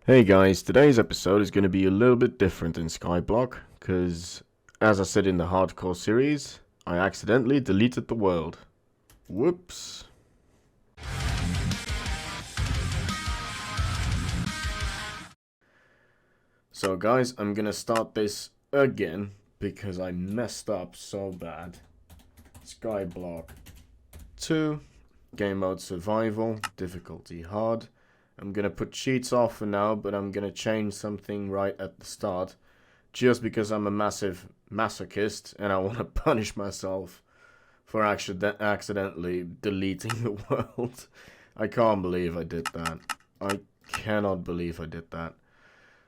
Hey guys, today's episode is going to be a little bit different in Skyblock, because as I said in the hardcore series, I accidentally deleted the world. Whoops. So guys, I'm going to start this again, because I messed up so bad. Skyblock 2, game mode survival, difficulty hard. I'm going to put cheats off for now, but I'm going to change something right at the start. Just because I'm a massive masochist and I want to punish myself for accidentally deleting the world. I can't believe I did that. I cannot believe I did that.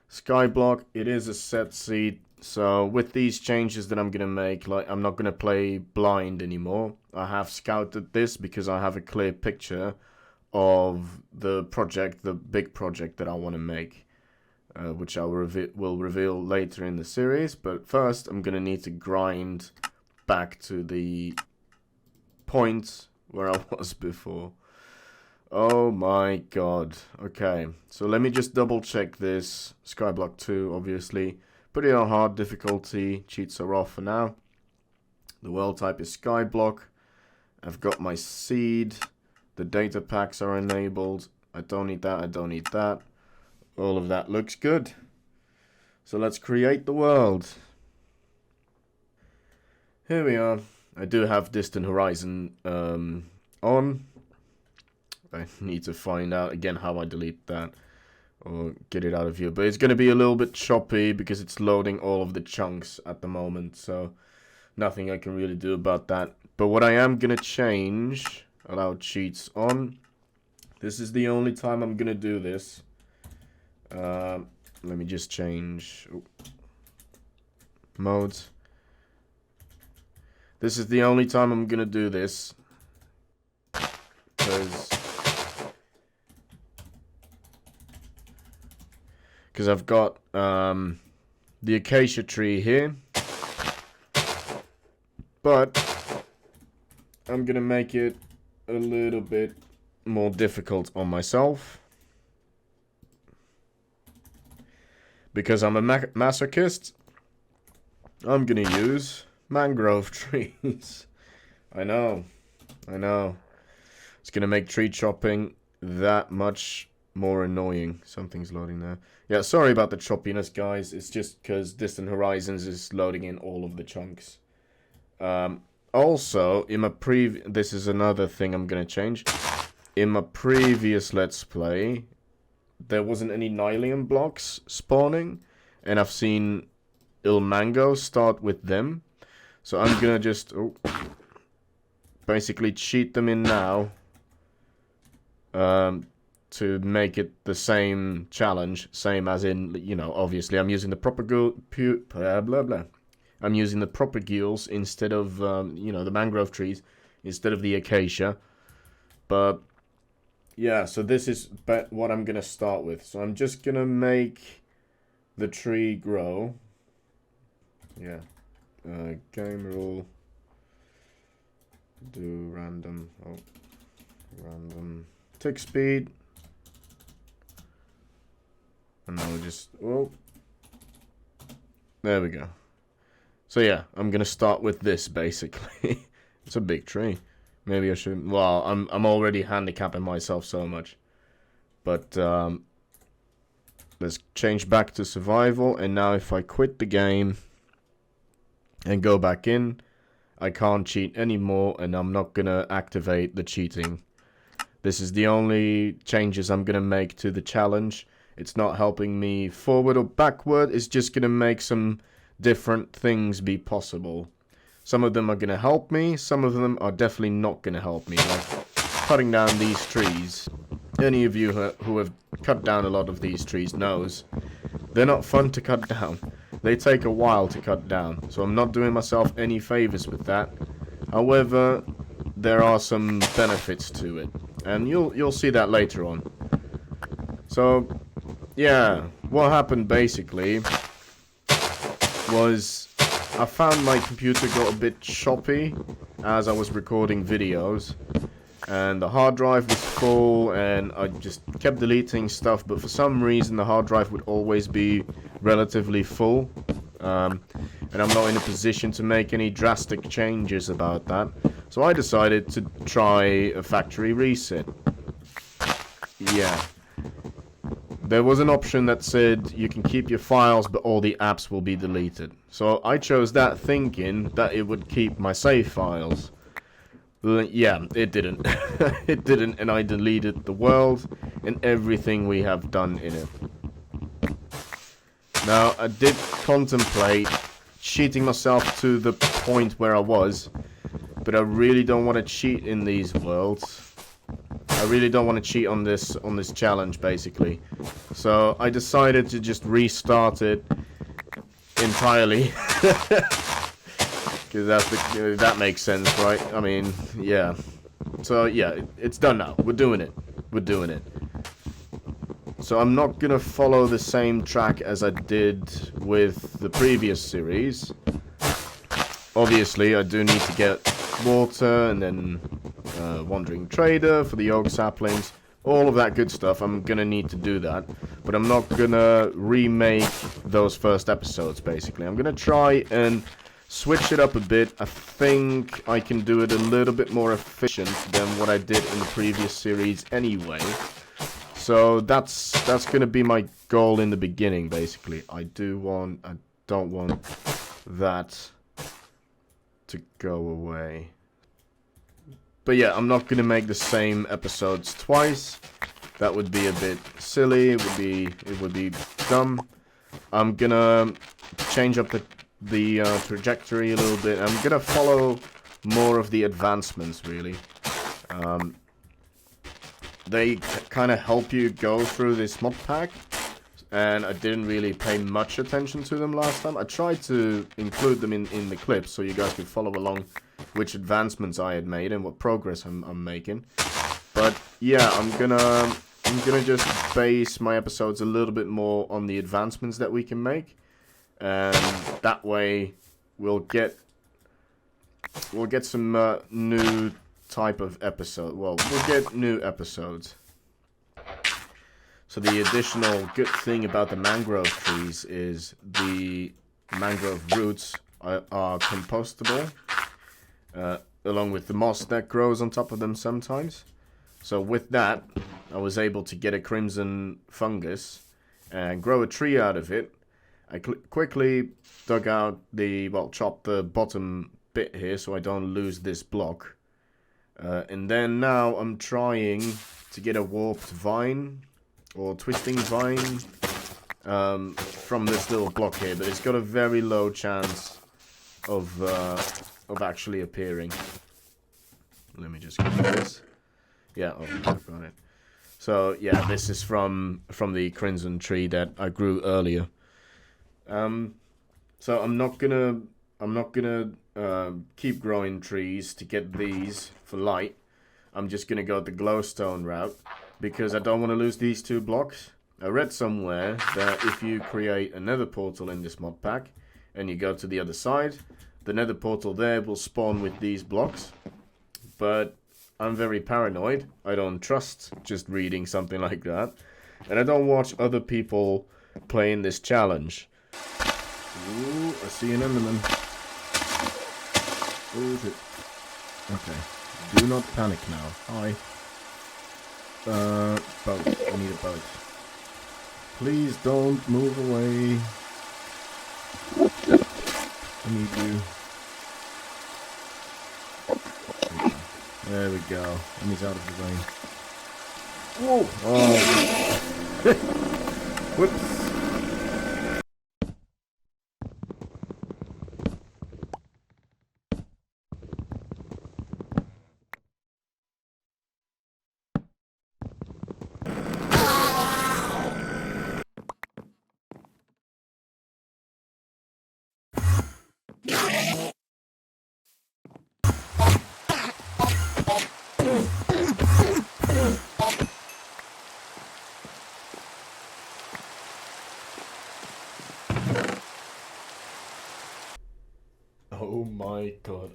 Skyblock, it is a set seed. So with these changes that I'm going to make, like I'm not going to play blind anymore. I have scouted this because I have a clear picture of the project, the big project that I want to make, which I will reveal later in the series. But first, I'm going to need to grind back to the point where I was before. Oh my god. Okay, so let me just double check this. Skyblock 2, obviously. Pretty hard difficulty. Cheats are off for now. The world type is Skyblock. I've got my seed. The data packs are enabled. I don't need that, I don't need that. All of that looks good. So let's create the world. Here we are. I do have Distant Horizon on. I need to find out again how I delete that or get it out of here. But it's going to be a little bit choppy because it's loading all of the chunks at the moment. So nothing I can really do about that. But what I am going to change... Allow cheats on. This is the only time I'm gonna do this. Let me just change modes. This is the only time I'm gonna do this, because I've got the acacia tree here, but I'm gonna make it a little bit more difficult on myself because I'm a masochist. I'm gonna use mangrove trees. I know it's gonna make tree chopping that much more annoying. Something's loading there. Yeah, sorry about the choppiness, guys. It's just because Distant Horizons is loading in all of the chunks. Also, in my this is another thing I'm gonna change. In my previous Let's Play, there wasn't any Nylium blocks spawning, and I've seen Ilmango start with them. So I'm gonna just basically cheat them in now to make it the same challenge, same as in, you know, obviously I'm using the proper I'm using the proper gills instead of, you know, the mangrove trees, instead of the acacia. But, yeah, so this is what I'm going to start with. So I'm just going to make the tree grow. Yeah. Game rule. Do random. Oh. Random. Tick speed. And now we'll just... Oh. There we go. So yeah, I'm gonna start with this basically. It's a big tree. Maybe I should. Well, I'm already handicapping myself so much. But let's change back to survival. And now if I quit the game and go back in, I can't cheat anymore, and I'm not gonna activate the cheating. This is the only changes I'm gonna make to the challenge. It's not helping me forward or backward. It's just gonna make some different things be possible. Some of them are going to help me, some of them are definitely not going to help me, like cutting down these trees. Any of you who have cut down a lot of these trees knows they're not fun to cut down. They take a while to cut down, so I'm not doing myself any favors with that. However, there are some benefits to it, and you'll see that later on. So yeah, what happened basically was I found my computer got a bit choppy as I was recording videos, and the hard drive was full, and I just kept deleting stuff, but for some reason the hard drive would always be relatively full, and I'm not in a position to make any drastic changes about that, so I decided to try a factory reset. Yeah. There was an option that said you can keep your files, but all the apps will be deleted. So I chose that thinking that it would keep my save files. Yeah, it didn't. It didn't, and I deleted the world and everything we have done in it. Now, I did contemplate cheating myself to the point where I was, but I really don't want to cheat in these worlds. I really don't want to cheat on this challenge, basically. So I decided to just restart it entirely. Because that makes sense, right? I mean, yeah. So yeah, it's done now. We're doing it. We're doing it. So I'm not gonna follow the same track as I did with the previous series. Obviously, I do need to get water and then wandering trader for the oak saplings, all of that good stuff. I'm gonna need to do that, but I'm not gonna remake those first episodes. Basically, I'm gonna try and switch it up a bit. I think I can do it a little bit more efficient than what I did in the previous series anyway. So that's gonna be my goal in the beginning. Basically, I don't want that to go away. But yeah, I'm not gonna make the same episodes twice. That would be a bit silly. It would be dumb. I'm gonna change up the trajectory a little bit. I'm gonna follow more of the advancements, really. They kind of help you go through this mod pack, and I didn't really pay much attention to them last time. I tried to include them in the clips so you guys could follow along which advancements I had made and what progress I'm making. But yeah, I'm gonna just base my episodes a little bit more on the advancements that we can make, and that way we'll get some new type of episode. Well, we'll get new episodes. So the additional good thing about the mangrove trees is the mangrove roots are compostable, along with the moss that grows on top of them sometimes. So with that, I was able to get a crimson fungus and grow a tree out of it. I quickly dug out chopped the bottom bit here so I don't lose this block. And then now I'm trying to get a warped vine or twisting vine from this little block here, but it's got a very low chance of actually appearing. Let me just get this. Yeah, I've got it. So yeah, this is from the crimson tree that I grew earlier. So I'm not gonna keep growing trees to get these for light. I'm just gonna go the glowstone route because I don't want to lose these two blocks. I read somewhere that if you create a nether portal in this mod pack and you go to the other side, the nether portal there will spawn with these blocks. But I'm very paranoid. I don't trust just reading something like that. And I don't watch other people playing this challenge. Ooh, I see an enderman. Where is it? Okay. Do not panic now. Hi. Boat. I need a boat. Please don't move away. I need you. There we go. And he's out of the way. Whoa! Oh. Whoops. Oh my god,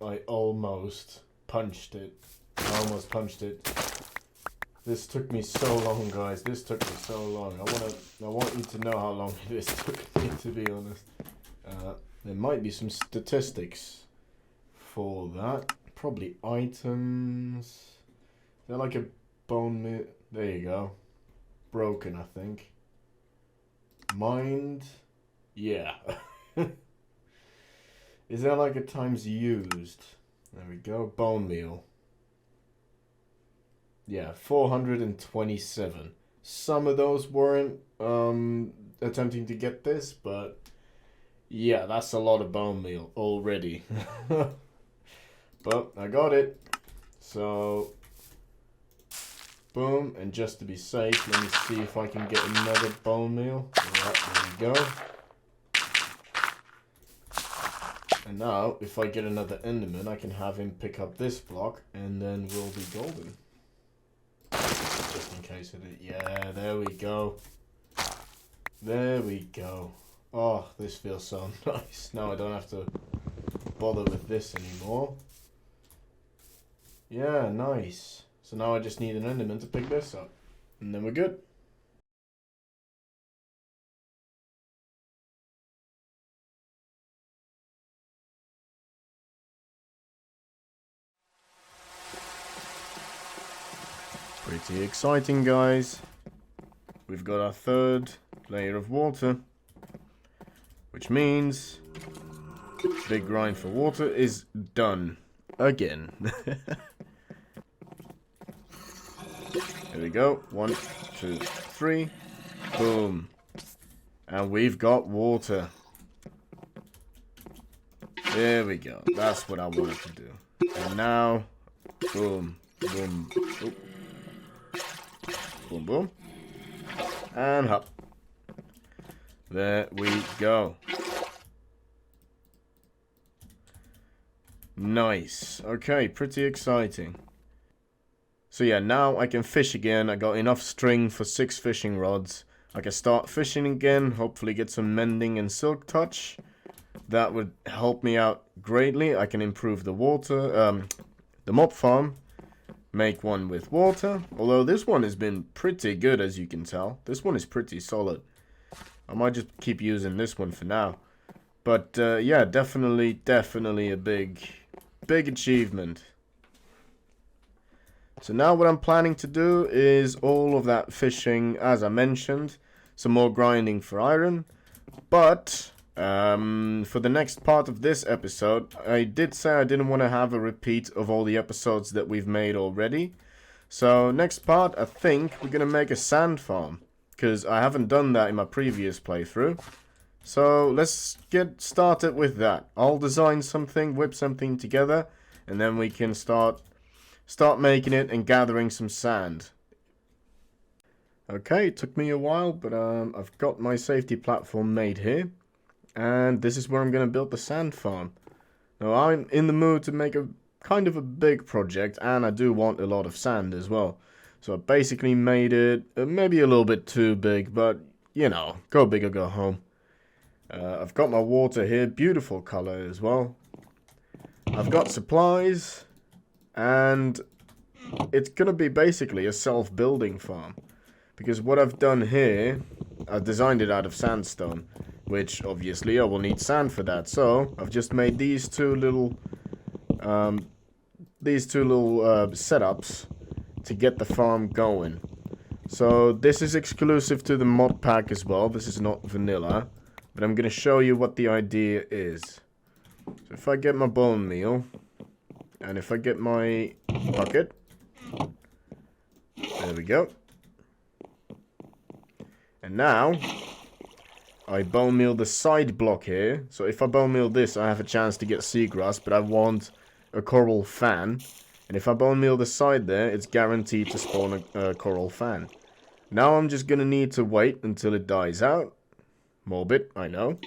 I almost punched it I almost punched it. This took me so long, guys. This took me so long. I want you to know how long this took me, to be honest. There might be some statistics for that. Probably items. Is there like a bone meal? There you go. Broken, I think. Mind. Yeah. Is there like a times used? There we go. Bone meal. Yeah, 427. Some of those weren't attempting to get this, but yeah, that's a lot of bone meal already. But I got it. So boom, and just to be safe, let me see if I can get another bone meal. Yeah, there we go. And now, if I get another Enderman, I can have him pick up this block, and then we'll be golden. Just in case of it. Yeah, there we go. There we go. Oh, this feels so nice. Now I don't have to bother with this anymore. Yeah, nice. So now I just need an Enderman to pick this up. And then we're good. Pretty exciting, guys. We've got our third layer of water, which means big grind for water is done again. There we go. 1, 2, 3. Boom. And we've got water. There we go. That's what I wanted to do. And now, boom, boom, oop. Boom, boom. And hop. There we go. Nice. Okay, pretty exciting. So yeah, now I can fish again. I got enough string for 6 fishing rods. I can start fishing again, hopefully get some mending and silk touch. That would help me out greatly. I can improve the water, the mob farm. Make one with water. Although this one has been pretty good, as you can tell. This one is pretty solid. I might just keep using this one for now. But yeah, definitely a big achievement. So now what I'm planning to do is all of that fishing, as I mentioned. Some more grinding for iron. But for the next part of this episode, I did say I didn't want to have a repeat of all the episodes that we've made already. So next part, I think we're going to make a sand farm, because I haven't done that in my previous playthrough. So let's get started with that. I'll design something, whip something together, and then we can start making it and gathering some sand. Okay, it took me a while, but I've got my safety platform made here. And this is where I'm going to build the sand farm. Now, I'm in the mood to make a kind of a big project, and I do want a lot of sand as well. So I basically made it maybe a little bit too big, but, you know, go big or go home. I've got my water here, beautiful color as well. I've got supplies, and it's going to be basically a self-building farm. Because what I've done here, I've designed it out of sandstone. Which, obviously, I will need sand for that. So, I've just made these two little setups to get the farm going. So, this is exclusive to the mod pack as well. This is not vanilla. But I'm going to show you what the idea is. So, if I get my bone meal, and if I get my bucket, there we go. And now I bone meal the side block here. So if I bone meal this, I have a chance to get seagrass, but I want a coral fan. And if I bone meal the side there, it's guaranteed to spawn a coral fan. Now I'm just going to need to wait until it dies out. Morbid, I know.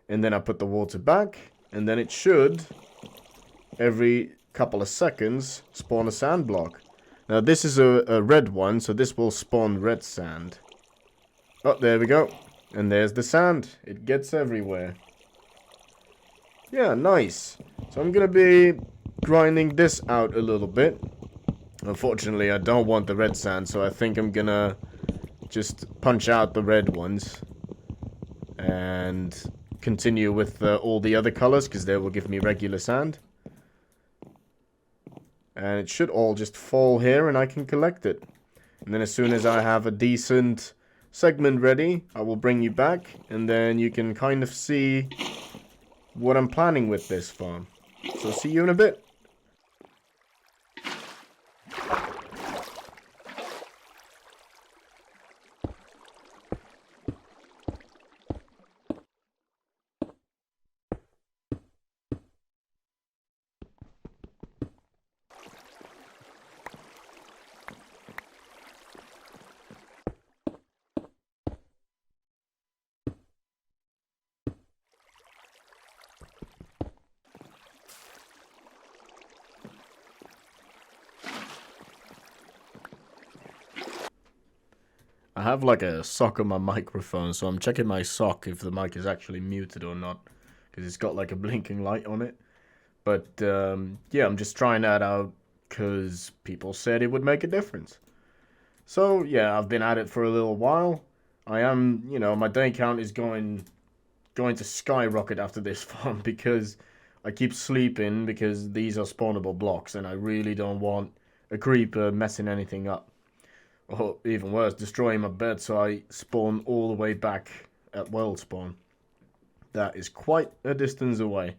And then I put the water back, and then it should, every couple of seconds, spawn a sand block. Now this is a red one, so this will spawn red sand. Oh, there we go. And there's the sand. It gets everywhere. Yeah, nice. So I'm going to be grinding this out a little bit. Unfortunately, I don't want the red sand, so I think I'm gonna just punch out the red ones and continue with all the other colors, because they will give me regular sand. And it should all just fall here and I can collect it. And then as soon as I have a decent segment ready, I will bring you back, and then you can kind of see what I'm planning with this farm. So see you in a bit. I have like a sock on my microphone, so I'm checking my sock if the mic is actually muted or not, because it's got like a blinking light on it. But yeah, I'm just trying that out because people said it would make a difference. So yeah, I've been at it for a little while. I am, you know, my day count is going to skyrocket after this farm because I keep sleeping because these are spawnable blocks and I really don't want a creeper messing anything up. Or even worse, destroying my bed so I spawn all the way back at world spawn. That is quite a distance away.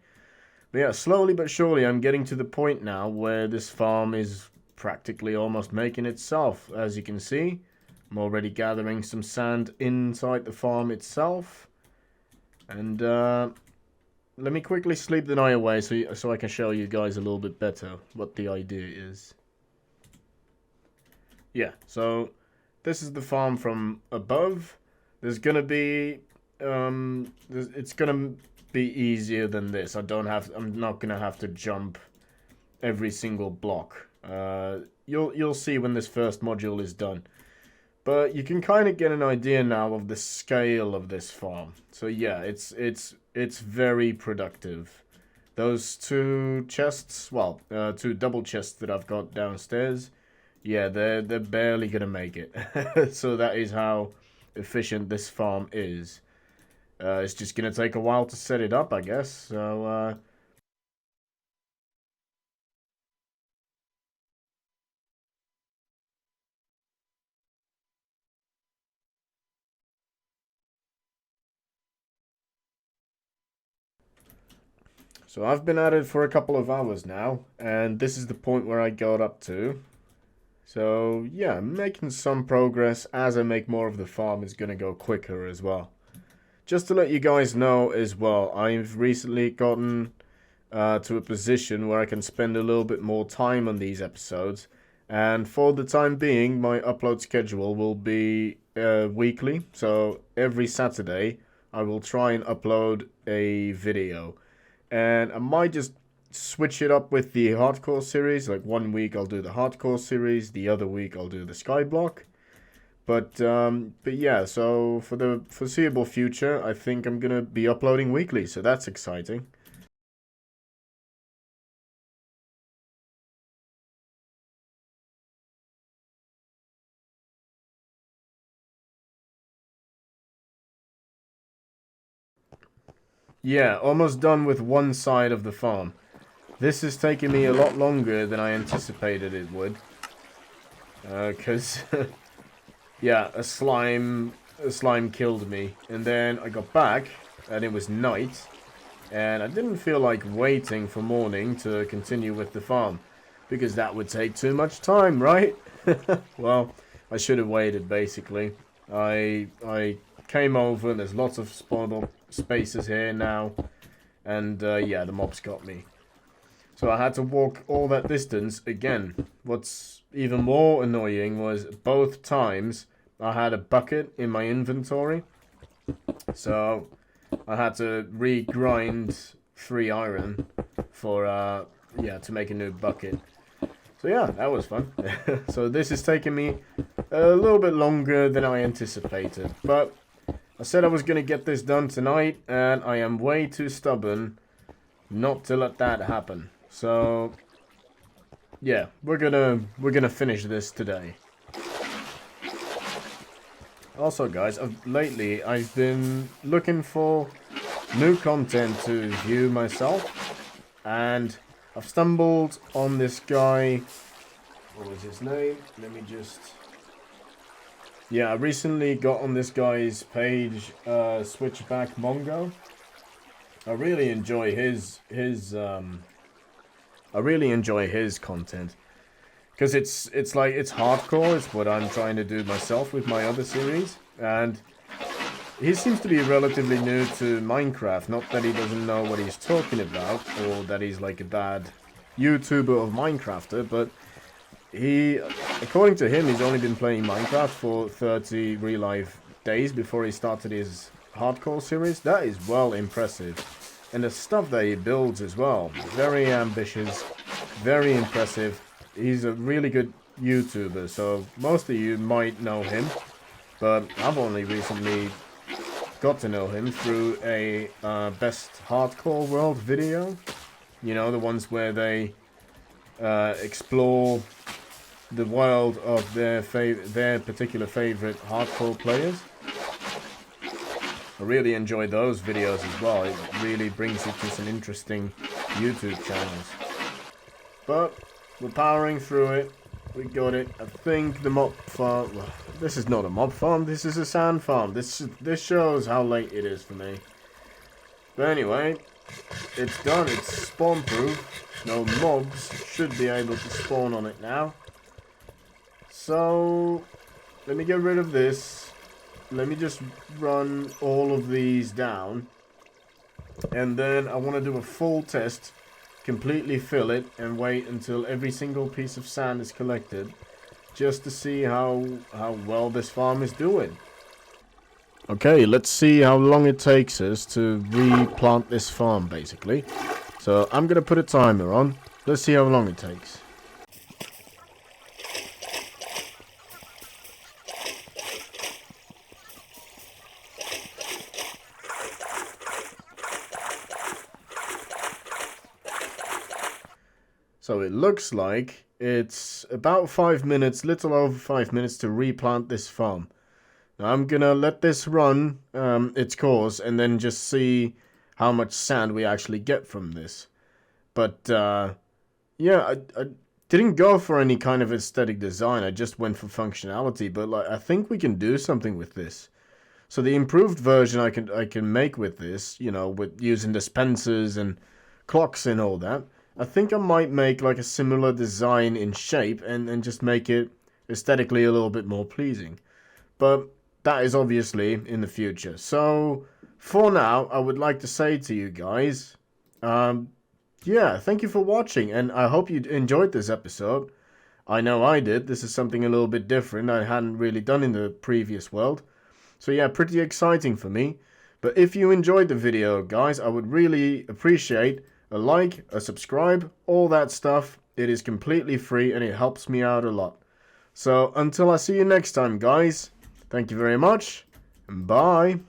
But yeah, slowly but surely I'm getting to the point now where this farm is practically almost making itself. As you can see, I'm already gathering some sand inside the farm itself. And let me quickly sleep the night away so I can show you guys a little bit better what the idea is. Yeah, so this is the farm from above. There's gonna be it's gonna be easier than this. I'm not gonna have to jump every single block. You'll see when this first module is done. But you can kind of get an idea now of the scale of this farm. So yeah, it's very productive. Those two chests, well, two double chests that I've got downstairs, yeah, they're barely gonna make it. So that is how efficient this farm is. It's just gonna take a while to set it up, I guess. So so I've been at it for a couple of hours now, and this is the point where I got up to. So yeah, I'm making some progress. As I make more of the farm, it's gonna go quicker as well. Just to let you guys know as well, I've recently gotten to a position where I can spend a little bit more time on these episodes. And for the time being, my upload schedule will be weekly. So every Saturday, I will try and upload a video. And I might just switch it up with the hardcore series. Like one week I'll do the hardcore series, the other week I'll do the Skyblock. But yeah, so for the foreseeable future, I think I'm gonna be uploading weekly, so that's exciting. Yeah, almost done with one side of the farm. This has taken me a lot longer than I anticipated it would. Because, yeah, a slime killed me. And then I got back, and it was night. And I didn't feel like waiting for morning to continue with the farm. Because that would take too much time, right? Well, I should have waited, basically. I came over, and there's lots of spawnable spaces here now. And, yeah, the mobs got me. So I had to walk all that distance again. What's even more annoying was both times I had a bucket in my inventory. So I had to re-grind 3 iron for, yeah, to make a new bucket. So yeah, that was fun. So this is taking me a little bit longer than I anticipated. But I said I was going to get this done tonight, and I am way too stubborn not to let that happen. So yeah, we're gonna finish this today. Also, guys, lately I've been looking for new content to view myself, and I've stumbled on this guy. What was his name? Let me just... Yeah, I recently got on this guy's page, Switchback Mongo. I really enjoy his content. Because it's like, it's hardcore, it's what I'm trying to do myself with my other series. And he seems to be relatively new to Minecraft. Not that he doesn't know what he's talking about, or that he's like a bad YouTuber of Minecrafter, but he, according to him, he's only been playing Minecraft for 30 real life days before he started his hardcore series. That is well impressive. And the stuff that he builds as well, very ambitious, very impressive. He's a really good YouTuber, so most of you might know him, but I've only recently got to know him through a Best Hardcore World video. You know, the ones where they explore the world of their particular favorite hardcore players. I really enjoy those videos as well. It really brings it to some interesting YouTube channels. But we're powering through it. We got it. I think the mob farm... Well, this is not a mob farm. This is a sand farm. This shows how late it is for me. But anyway, it's done. It's spawn proof. No mobs should be able to spawn on it now. So let me get rid of this. Let me just run all of these down. And then I want to do a full test. Completely fill it and wait until every single piece of sand is collected. Just to see how well this farm is doing. Okay, let's see how long it takes us to replant this farm, basically. So I'm going to put a timer on. Let's see how long it takes. So it looks like it's about 5 minutes, little over 5 minutes to replant this farm. Now I'm gonna let this run its course and then just see how much sand we actually get from this. But yeah, I didn't go for any kind of aesthetic design. I just went for functionality. But like, I think we can do something with this. So the improved version I can make with this, you know, with using dispensers and clocks and all that. I think I might make like a similar design in shape and just make it aesthetically a little bit more pleasing. But that is obviously in the future. So for now, I would like to say to you guys, yeah, thank you for watching, and I hope you enjoyed this episode. I know I did. This is something a little bit different I hadn't really done in the previous world. So yeah, pretty exciting for me. But if you enjoyed the video, guys, I would really appreciate a like, a subscribe, all that stuff. It is completely free and it helps me out a lot. So until I see you next time, guys, thank you very much, and bye.